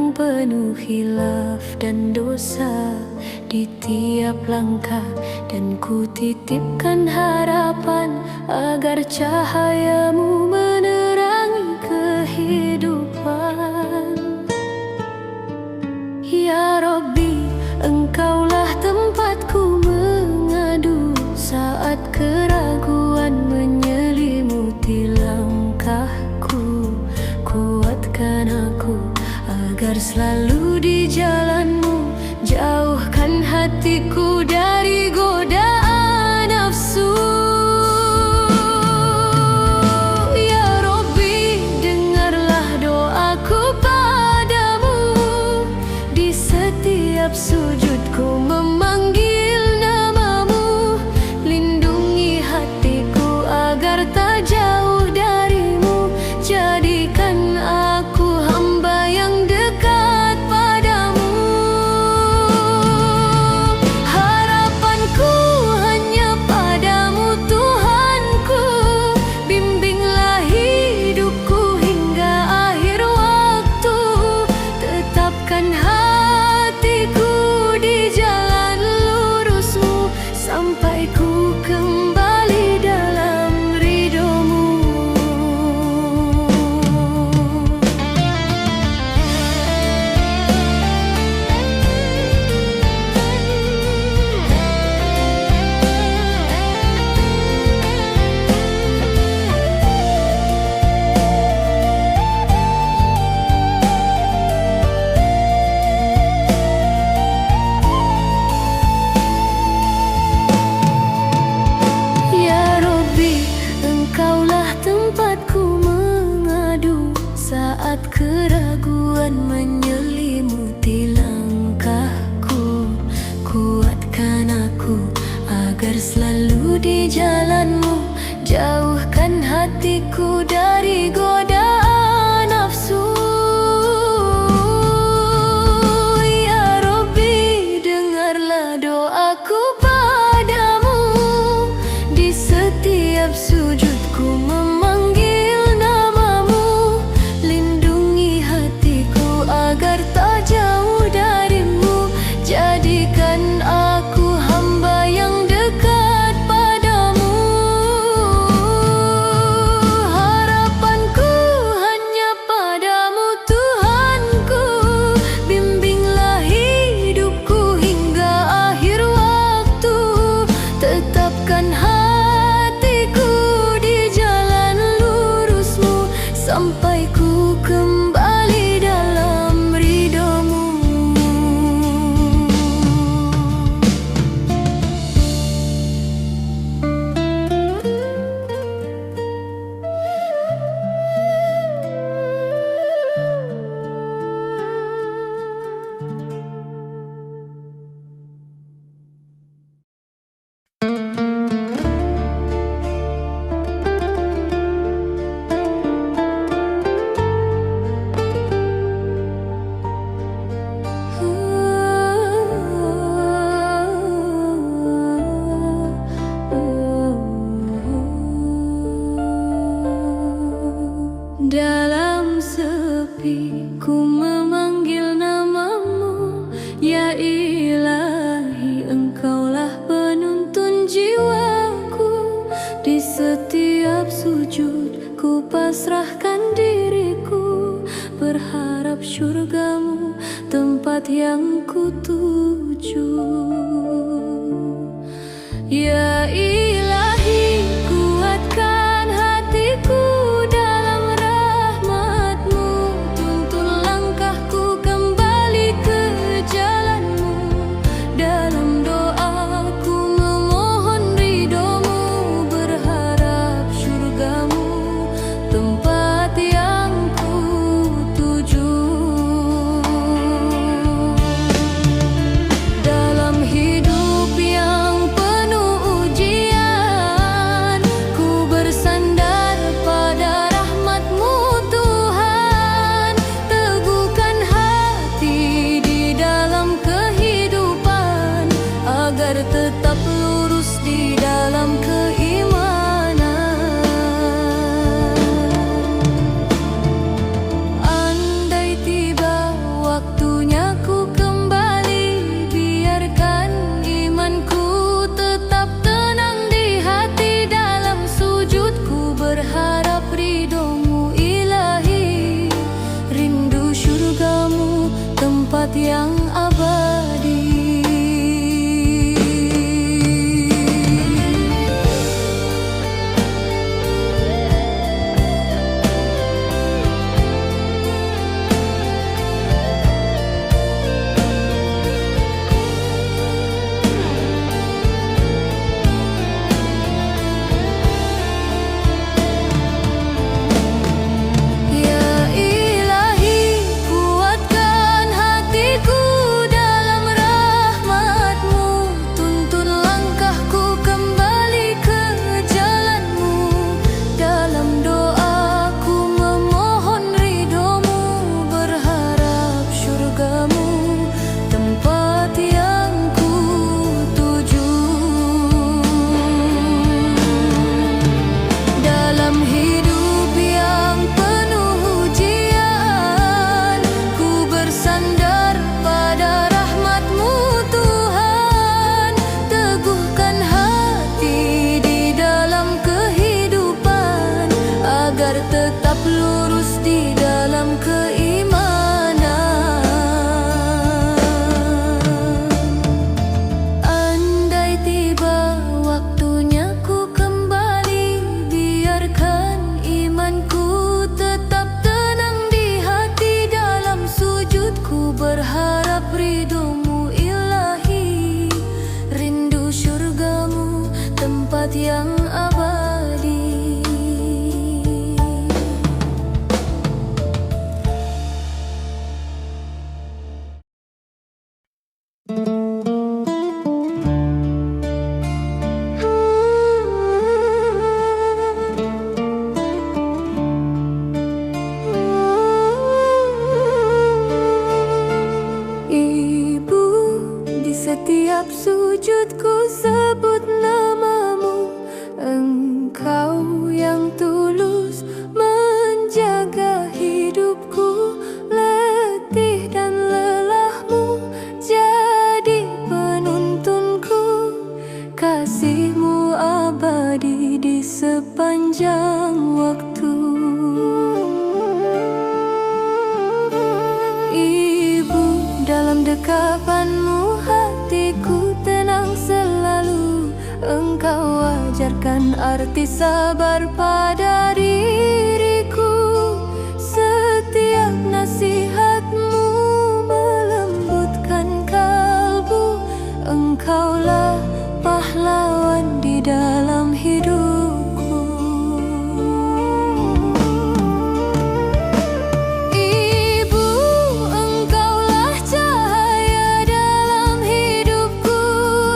yang penuh khilaf dan dosa di tiap langkah, dan ku titipkan harapan agar cahayamu menerangi kehidupan. Ya Rabbi, Engkaulah tempatku mengadu saat keraguan menyelimuti langkahku. Kuatkan aku agar selalu di jalanmu, jauhkan hatiku dari godaan nafsu. Ya Rabbi, dengarlah doaku padamu. Di setiap sujudku memanggil namamu. Lindungi hatiku agar tak jauh darimu. Jadikan aku hamba yang dekat padamu. Harapanku hanya padamu Tuhanku. Bimbinglah hidupku hingga akhir waktu. Tetapkan hatiku di jalan lurusmu, sampai ku kembali dalam ridhomu. Ya Rabbi, Engkaulah tempatku mengadu saat keraguan menyelimuti langkahku. Kuatkan aku agar selalu di jalanmu, jauhkan hatiku dari godaan nafsu. Ya Rabbi, dengarlah doaku padamu. Di setiap sujudku memanggil namamu. Lindungi hatiku agar tak jauh darimu. Jadikan aku hamba yang dekat padamu. Harapanku hanya padamu Tuhanku. Bimbinglah hidupku hingga akhir waktu. Tetapkan hatiku di jalan lurusmu, sampai ku kembali dalam ridhomu. Dalam sepi ku memanggil namamu. Ya Ilahi, Engkaulah penuntun jiwaku. Di setiap sujud ku pasrahkan diriku, berharap syurgamu tempat yang ku tuju. Ya Ilahi, kuatkan hatiku dalam rahmat-Mu. Tuntun langkahku kembali ke jalan-Mu. Dalam doaku memohon ridho-Mu, berharap syurga-Mu tempat yang ku tuju. Dalam hidup yang penuh ujian, yang abadi. Tetap lurus di dalam keimanan. Andai tiba waktunya ku kembali, biarkan imanku tetap tenang di hati. Dalam sujudku berharap ridhomu ilahi, rindu syurgamu tempat yang abadi. Ibu, di setiap sujudku sebut namamu. Engkau yang tulus menjaga hidupku, letih dan lelahmu jadi penuntunku. Kasihmu abadi di sepanjang waktu. Ibu, dalam dekapanmu hatiku tenang selalu. Engkau ajarkan arti sabar pada diriku. Setiap nasihatmu melembutkan kalbu. Engkaulah pahlawan di dalam hidupku. Ibu, engkaulah cahaya dalam hidupku.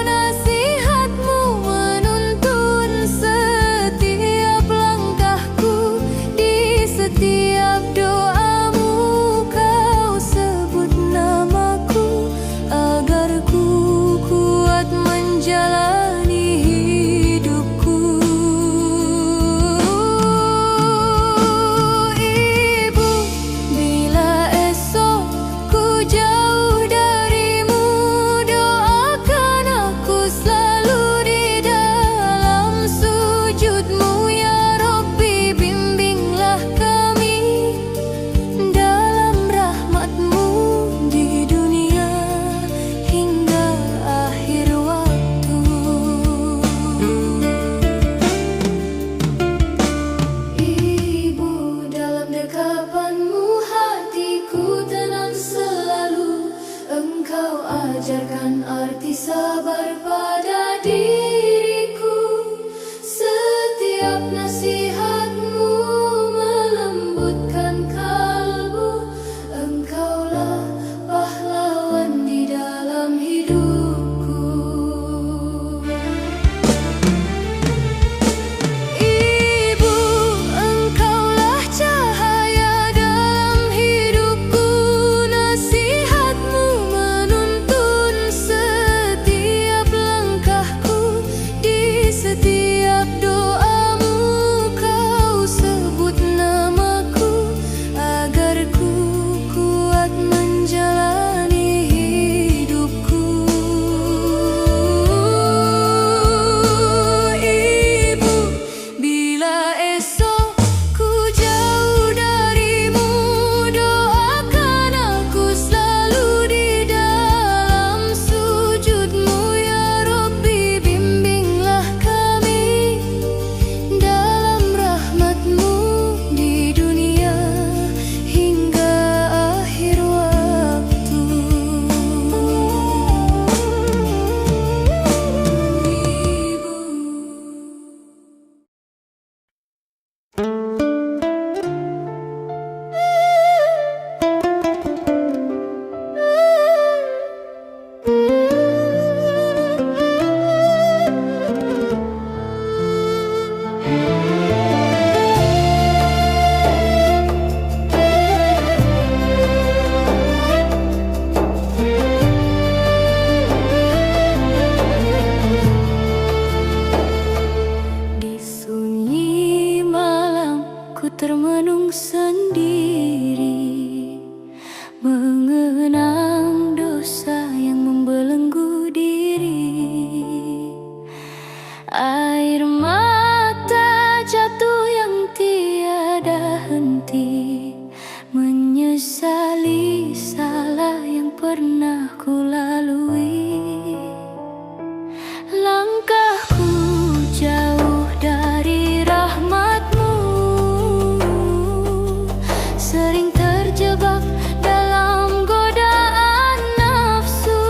Nasihatmu menuntun setiap langkahku. Di setiap doamu kau sebut namaku, agar ku kuat menjalani hidupku. Ibu, bila esok ku jauh darimu, doakan aku selalu di dalam sujudmu. Ya Rabbi, bimbinglah kami dalam rahmatmu di dunia hingga akhir waktu. Ibu, dalam dekapanmu hatiku tenang selalu. Engkau ajarkan arti sabar pada diriku. Setiap nasihatmu melembutkan kalbu. Engkaulah pahlawan di dalam hidupku. Ibu, engkaulah cahaya dalam hidupku. Nasihatmu menuntun setiap langkah. pernah ku lalui. Langkahku jauh dari rahmat-Mu, sering terjebak dalam godaan nafsu.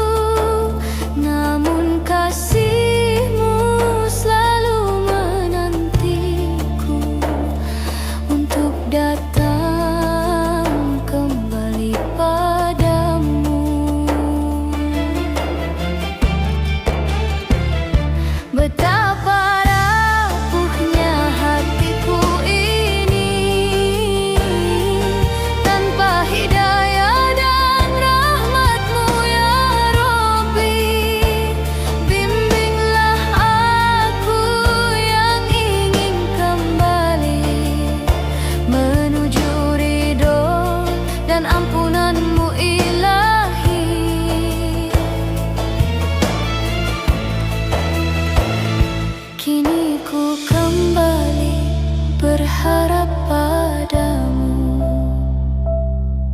Namun kasih-Mu selalu menantiku untuk datang kembali padamu. Betapa rapuhnya hatiku ini, tanpa hidayah dan rahmat-Mu ya Rabbi. Bimbinglah aku yang ingin kembali menuju ridho dan ampunan-Mu ilahi. Kini ku kembali berharap padamu,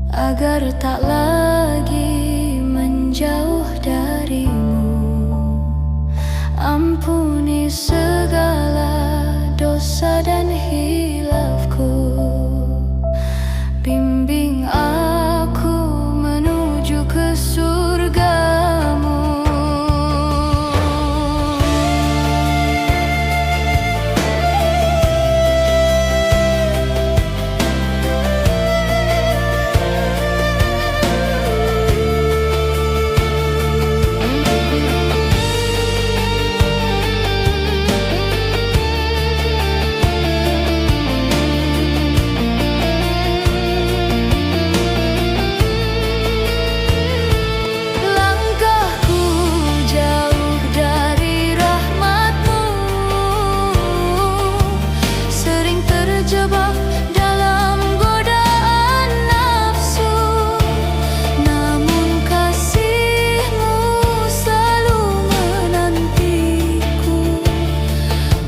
agar tak lagi menjauh darimu. Ampuni segala dosa dan hilafku, bimbing aku menuju ke surga-Mu. Langkahku jauh dari rahmat-Mu, sering terjebak dalam godaan nafsu. Namun kasih-Mu selalu menantiku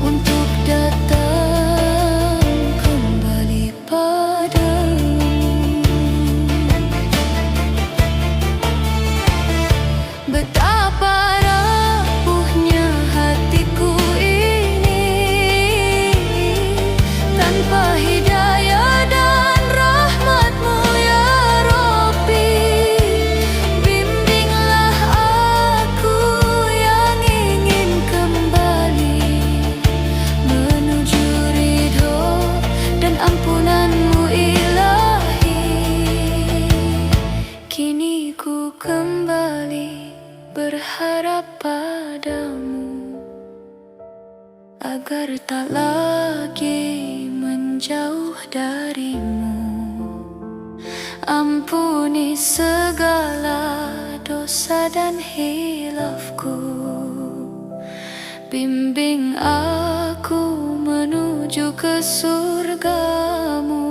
untuk datang kembali padamu. Betapa rapuhnya hatiku ini, tanpa hidayah dan rahmat-Mu ya Rabbi. Bimbinglah aku yang ingin kembali menuju ridho dan ampunan-Mu ilahi. Kini ku kembali berharap padamu, agar tak lagi menjauh darimu. Ampuni segala dosa dan hilafku, bimbing aku menuju ke surga-Mu.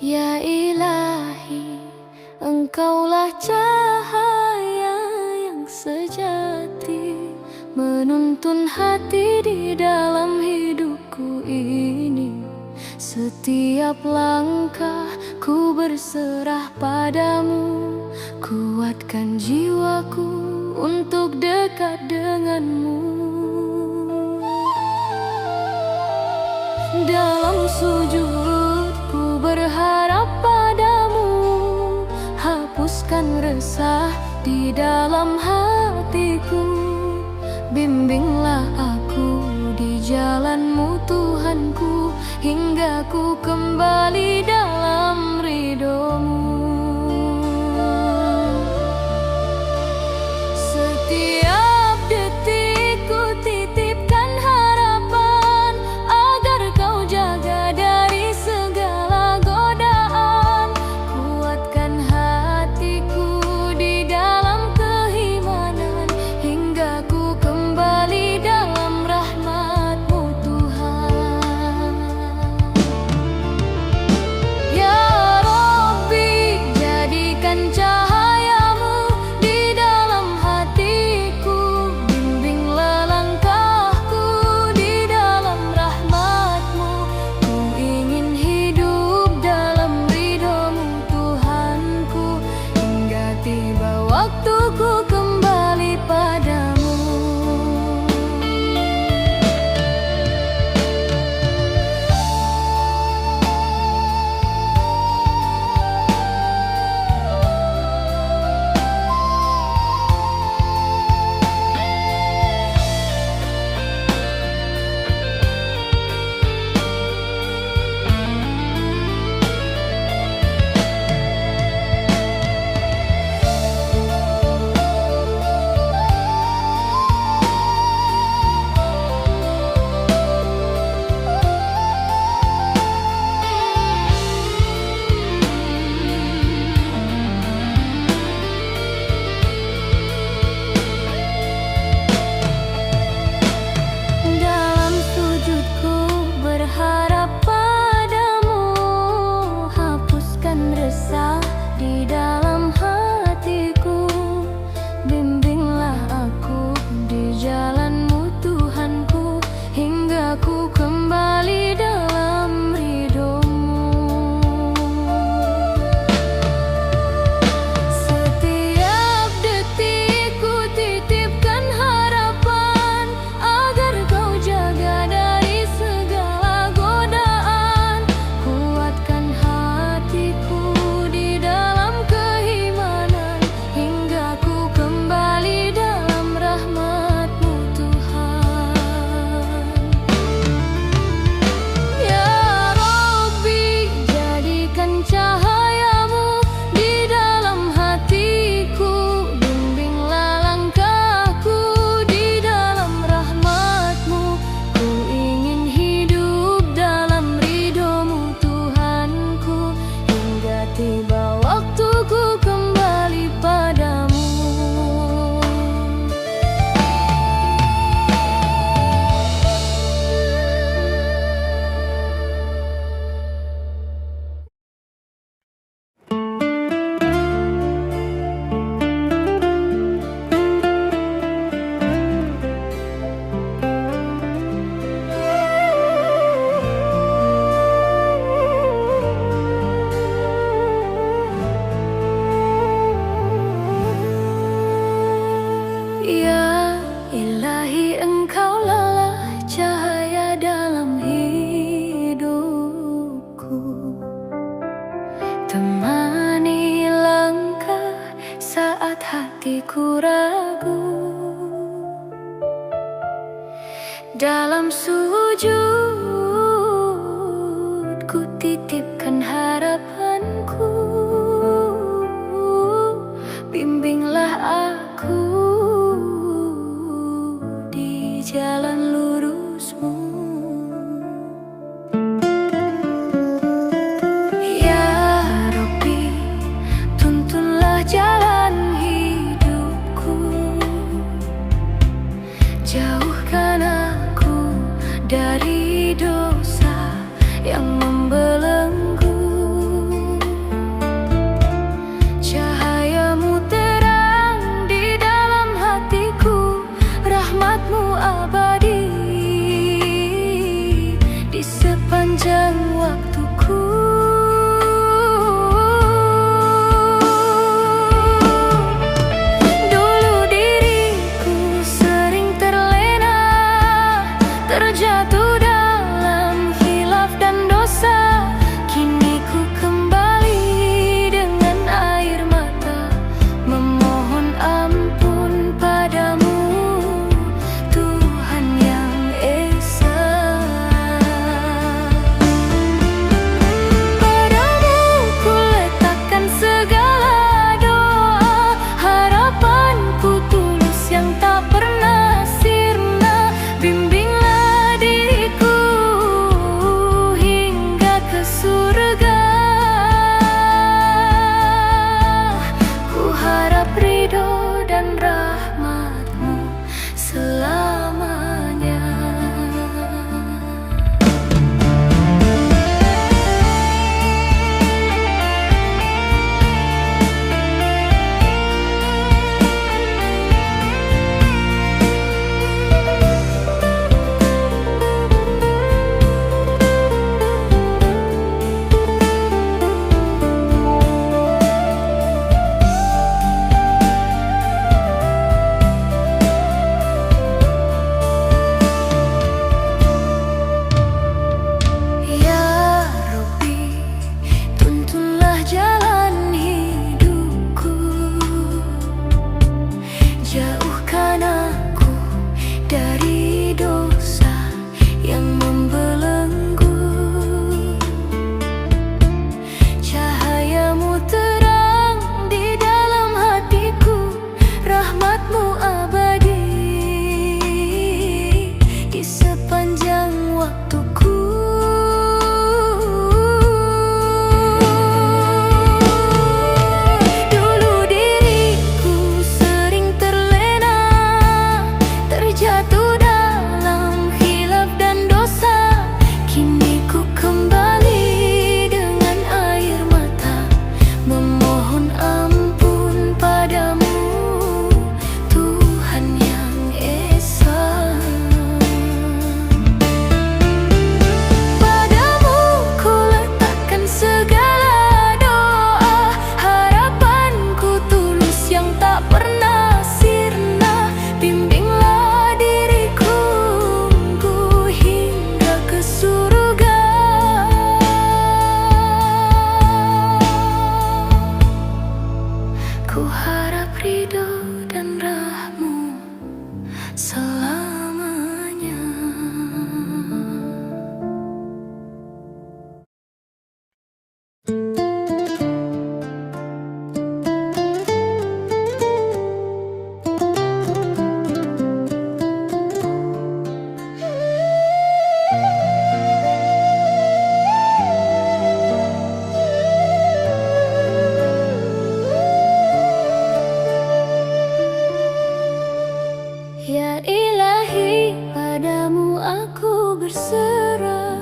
Ya Ilahi, Engkaulah cahaya yang sejati, menuntun hati di dalam hidupku ini. Setiap langkah ku berserah padamu, kuatkan jiwaku untuk dekat denganmu. Dalam sujud ku berharap padamu, hapuskan resah di dalam hatiku. Bimbinglah aku di jalan-Mu Tuhanku, hingga ku kembali dalam ridho-Mu. Setiap detik ku titipkan harapan, agar Kau jaga dari segala godaan. Kuatkan hatiku di Jadikan cahayamu di dalam hatiku, bimbinglah langkahku di dalam rahmat-Mu. Ku ingin hidup dalam ridho-Mu Tuhanku, hingga tiba waktuku kembali padamu. Dalam sujudku berharap padamu, hapuskan resah di dalam hatiku. Bimbinglah aku di jalan-Mu Tuhanku, hingga ku kembali dalam ridho-Mu. Setiap detik ku titipkan harapan, agar Kau jaga dari segala godaan. Kuatkan hatiku di dalam keimanan, hingga ku kembali dalam rahmat-Mu Tuhan. Ya Rabbi, jadikan cahayamu di dalam hatiku, bimbinglah langkahku di dalam rahmat-Mu. Ku ingin hidup dalam ridho-Mu Tuhanku, hingga tiba waktuku kembali padamu. Ya Ilahi, Engkaulah cahaya dalam hidupku, temani langkah saat hatiku ragu. Dalam sujud ku titipkan harapanku, bimbinglah aku di jalan lurus-Mu. Ya Rabbi, tuntunlah jalan hidupku, ridho dan rahmu selamanya. Ya Ilahi, padamu aku berserah,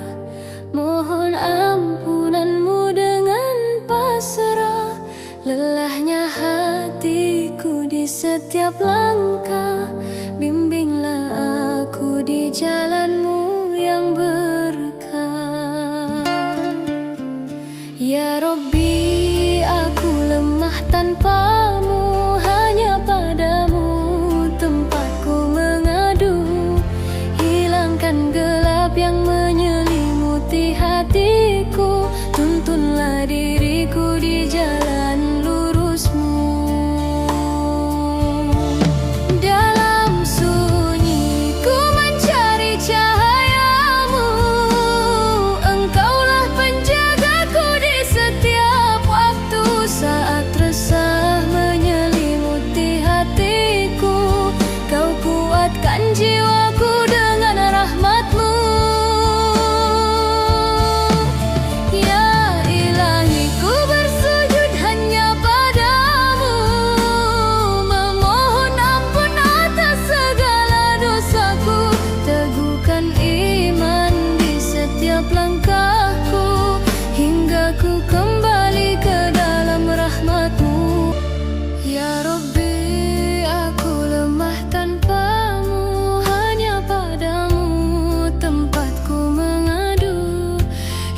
mohon ampunanmu dengan pasrah. Lelahnya hatiku di setiap langkah, bimbinglah aku di jalanmu yang berkah. Ya Rabbi, aku lemah tanpamu, hanya padamu tempatku mengadu. Hilangkan gelap yang menyelimuti hatiku, tuntunlah diriku di jalan lurusmu. Dalam sunyi ku mencari cahayamu, engkaulah penjagaku di setiap waktu. Saat resah menyelimuti hatiku, kau kuatkan jiwaku dengan rahmatmu. Ya Ilahi, ku bersujud hanya padamu, memohon ampun atas segala dosaku. Teguhkan iman di setiap langkahku, hingga ku kembali ke dalam rahmatmu. Ya Rabbi, aku lemah tanpamu, hanya padamu tempatku mengadu.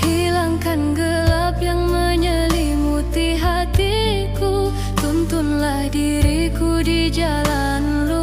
Hilangkan gelap yang menyelimuti hatiku, tuntunlah diriku di jalan lurus.